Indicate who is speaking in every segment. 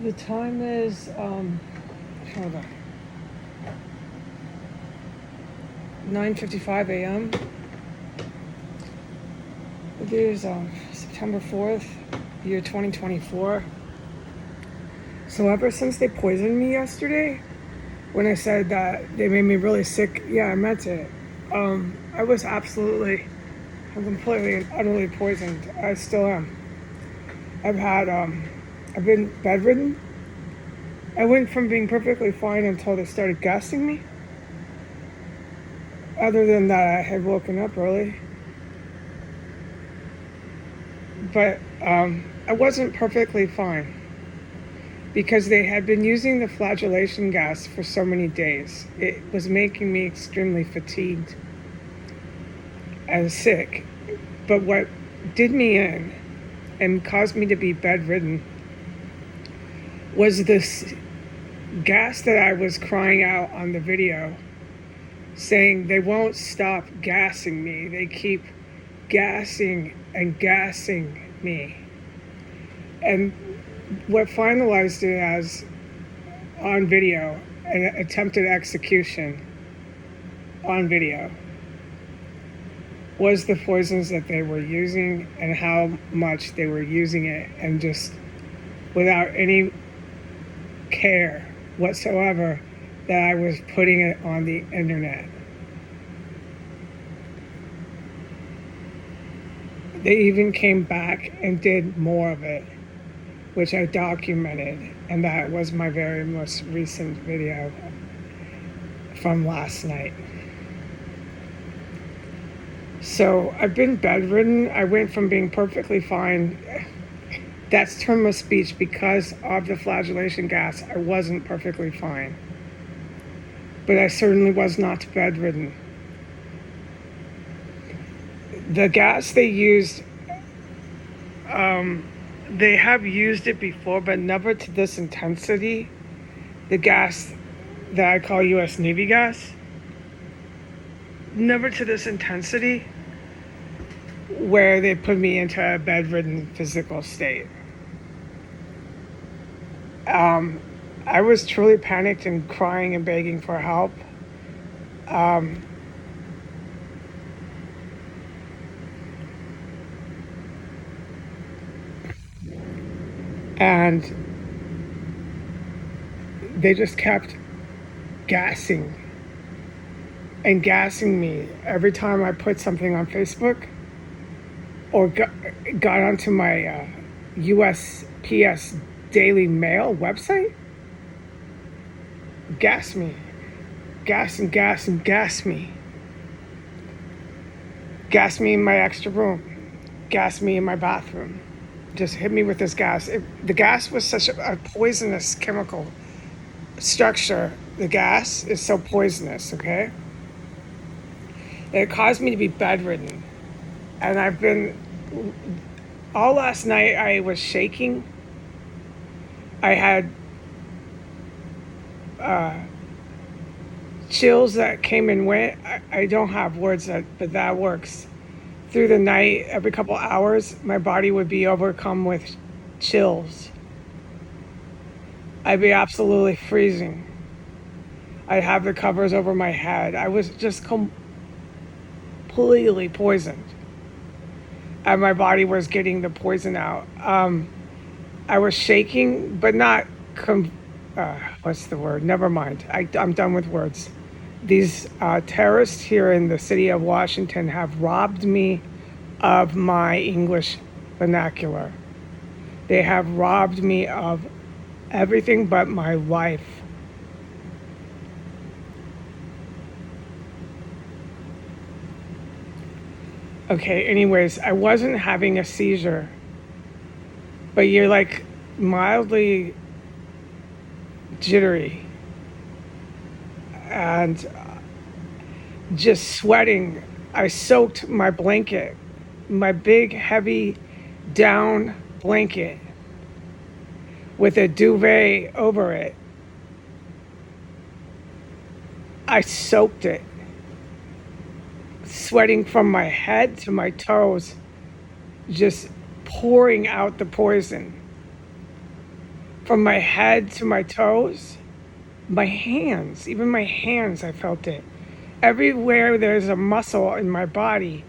Speaker 1: The time is hold on, 9:55 a.m. It is September 4th, year 2024. So ever since they poisoned me yesterday, when I said that they made me really sick, yeah, I meant it. I was absolutely, I'm completely and utterly poisoned. I still am. I've had, I've been bedridden. I went from being perfectly fine until they started gassing me. Other than that, I had woken up early. But I wasn't perfectly fine because they had been using the flagellation gas for so many days. It was making me extremely fatigued and sick. But what did me in and caused me to be bedridden was this gas that I was crying out on the video, saying they won't stop gassing me. They keep gassing and gassing me. And what finalized it as on video, an attempted execution on video, was the poisons that they were using and how much they were using it, and just without any care whatsoever that I was putting it on the internet. They even came back and did more of it, which I documented, and that was my very most recent video from last night. So I've been bedridden. I went from being perfectly fine. That's term of speech. Because of the flagellation gas, I wasn't perfectly fine. But I certainly was not bedridden. The gas they used, they have used it before, but never to this intensity. The gas that I call U.S. Navy gas, never to this intensity where they put me into a bedridden physical state. I was truly panicked and crying and begging for help. And they just kept gassing and gassing me every time I put something on Facebook or got onto my USPS Daily Mail website. Gas me. Gas and gas and gas me. Gas me in my extra room. Gas me in my bathroom. Just hit me with this gas. The gas was such a poisonous chemical structure. The gas is so poisonous, okay? It caused me to be bedridden. And I've been, all last night I was shaking. I had chills that came and went. I don't have words, but that works. Through the night, every couple hours, my body would be overcome with chills. I'd be absolutely freezing. I'd have the covers over my head. I was just completely poisoned. And my body was getting the poison out. I was shaking, but not, what's the word? Never mind. I'm done with words. These terrorists here in the city of Washington have robbed me of my English vernacular. They have robbed me of everything but my life. Okay, anyways, I wasn't having a seizure, but you're like mildly jittery and just sweating. I soaked my blanket, my big, heavy down blanket, with a duvet over it. I soaked it, sweating from my head to my toes, just pouring out the poison. from my head to my toes, my hands, even my hands, I felt it. Everywhere there's a muscle in my body,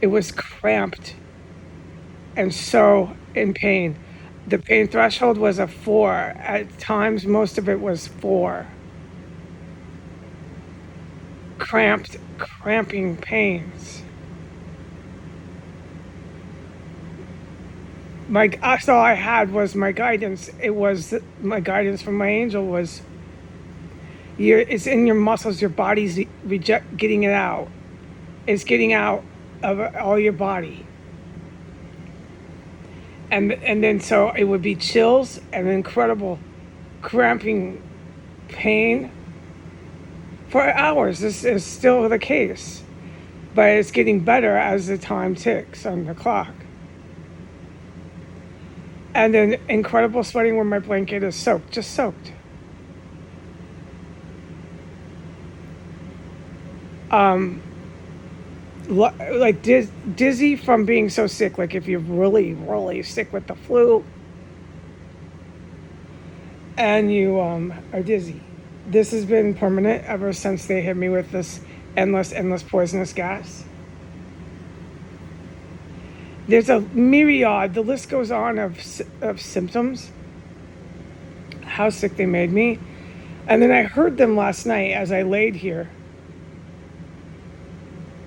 Speaker 1: it was cramped and so in pain. The pain threshold was a 4. At times, most of it was 4. Cramping pains. That's all I had was my guidance. It was my guidance from my angel was, it's in your muscles, your body's getting it out. It's getting out of all your body. And then so it would be chills and incredible cramping pain for hours. This is still the case, but it's getting better as the time ticks on the clock. And then incredible sweating where my blanket is soaked, just soaked. Like dizzy from being so sick. Like if you're really, really sick with the flu and you are dizzy. This has been permanent ever since they hit me with this endless poisonous gas. There's a myriad, the list goes on of symptoms, how sick they made me. And then I heard them last night as I laid here.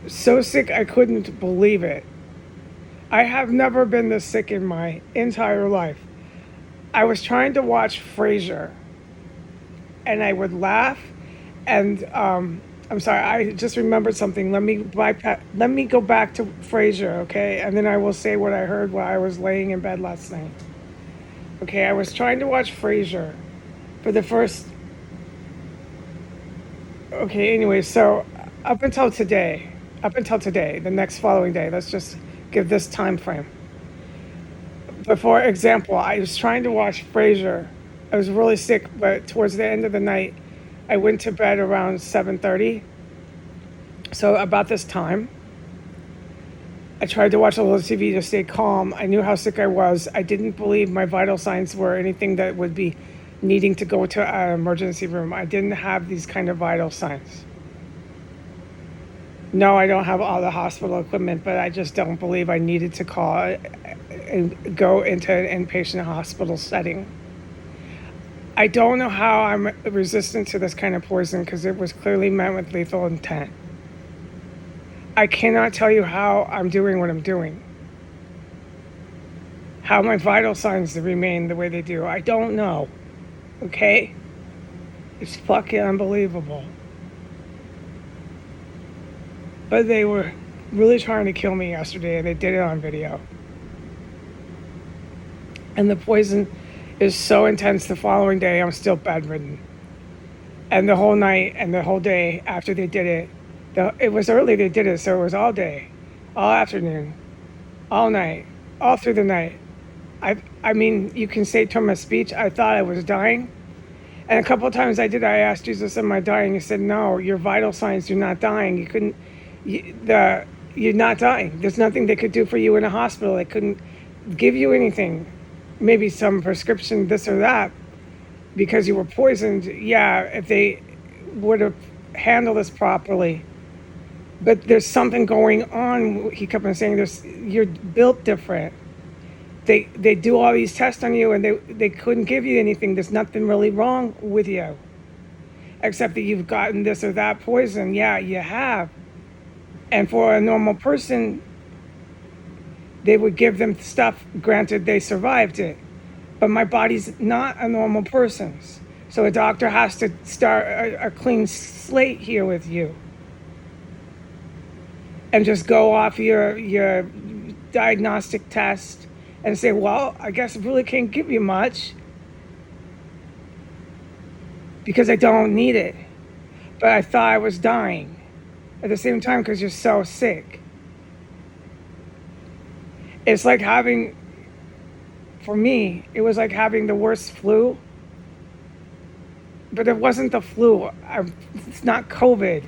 Speaker 1: So sick I couldn't believe it. I have never been this sick in my entire life. I was trying to watch Frasier, and I would laugh, and I'm sorry, I just remembered something. Let me go back to Frasier, okay? And then I will say what I heard while I was laying in bed last night. Okay, I was trying to watch Frasier for the first... Okay, anyway, so up until today, the next following day, let's just give this time frame. But for example, I was trying to watch Frasier. I was really sick, but towards the end of the night, I went to bed around 7:30. So about this time, I tried to watch a little TV to stay calm. I knew how sick I was. I didn't believe my vital signs were anything that would be needing to go to an emergency room. I didn't have these kind of vital signs. No, I don't have all the hospital equipment, but I just don't believe I needed to call and go into an inpatient hospital setting. I don't know how I'm resistant to this kind of poison because it was clearly meant with lethal intent. I cannot tell you how I'm doing what I'm doing. How my vital signs remain the way they do. I don't know. Okay? It's fucking unbelievable. But they were really trying to kill me yesterday, and they did it on video. And the poison is so intense the following day, I'm still bedridden. And the whole night and the whole day after they did it, it was early they did it, so it was all day, all afternoon, all night, all through the night. I mean, you can say to my speech, I thought I was dying. And a couple of times I asked Jesus, am I dying? He said, no, your vital signs, you're not dying. You're not dying. There's nothing they could do for you in a hospital. They couldn't give you anything. Maybe some prescription, this or that, because you were poisoned. Yeah, if they would have handled this properly. But there's something going on. He kept on saying, you're built different. They do all these tests on you, and they couldn't give you anything. There's nothing really wrong with you, except that you've gotten this or that poison. Yeah, you have. And for a normal person, they would give them stuff, granted they survived it. But my body's not a normal person's. So a doctor has to start a clean slate here with you. And just go off your diagnostic test and say, well, I guess I really can't give you much because I don't need it. But I thought I was dying at the same time because you're so sick. It's like having, for me, it was like having the worst flu. But it wasn't the flu. It's not COVID.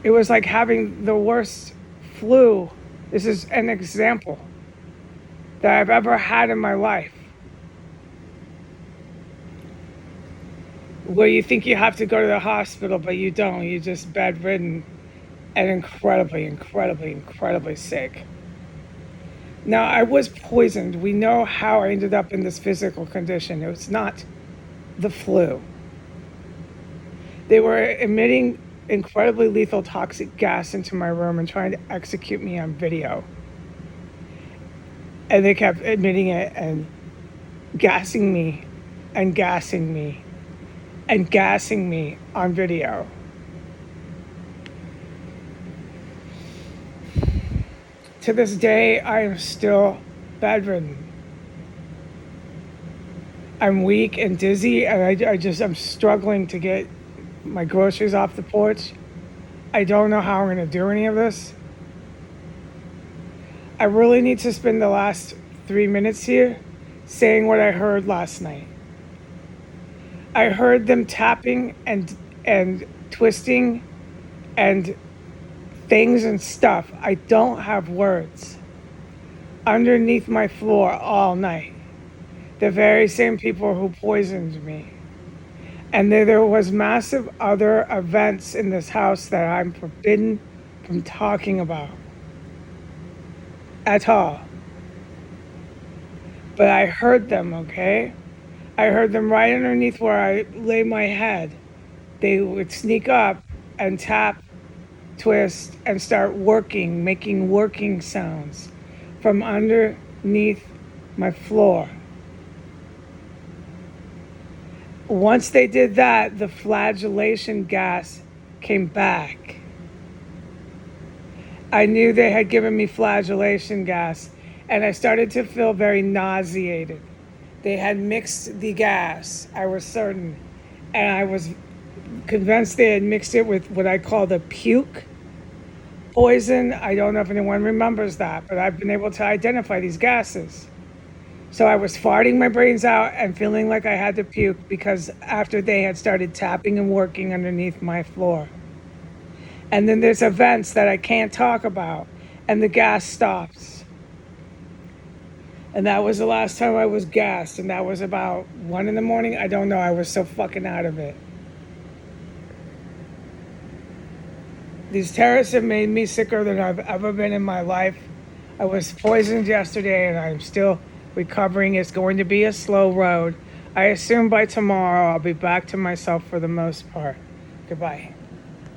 Speaker 1: It was like having the worst flu. This is an example. that I've ever had in my life. Where you think you have to go to the hospital, but you don't. You're just bedridden and incredibly sick. Now, I was poisoned. We know how I ended up in this physical condition. It was not the flu. They were emitting incredibly lethal toxic gas into my room and trying to execute me on video. And they kept emitting it and gassing me and gassing me and gassing me on video. To this day, I am still bedridden. I'm weak and dizzy, and I'm struggling to get my groceries off the porch. I don't know how I'm going to do any of this. I really need to spend the last 3 minutes here saying what I heard last night. I heard them tapping and twisting and things and stuff. I don't have words. Underneath my floor all night. The very same people who poisoned me. And there was massive other events in this house that I'm forbidden from talking about. At all. But I heard them, okay? I heard them right underneath where I lay my head. They would sneak up and tap, twist, and start working, making working sounds from underneath my floor. Once they did that, the flagellation gas came back. I knew they had given me flagellation gas, and I started to feel very nauseated. They had mixed the gas, I was certain, and I was convinced they had mixed it with what I call the puke poison. I don't know if anyone remembers that, but I've been able to identify these gases. So I was farting my brains out and feeling like I had to puke because after they had started tapping and working underneath my floor. And then there's events that I can't talk about, and the gas stops. And that was the last time I was gassed, and that was about 1 a.m. I don't know, I was so fucking out of it. These terrorists have made me sicker than I've ever been in my life. I was poisoned yesterday, and I'm still recovering. It's going to be a slow road. I assume by tomorrow I'll be back to myself for the most part. Goodbye.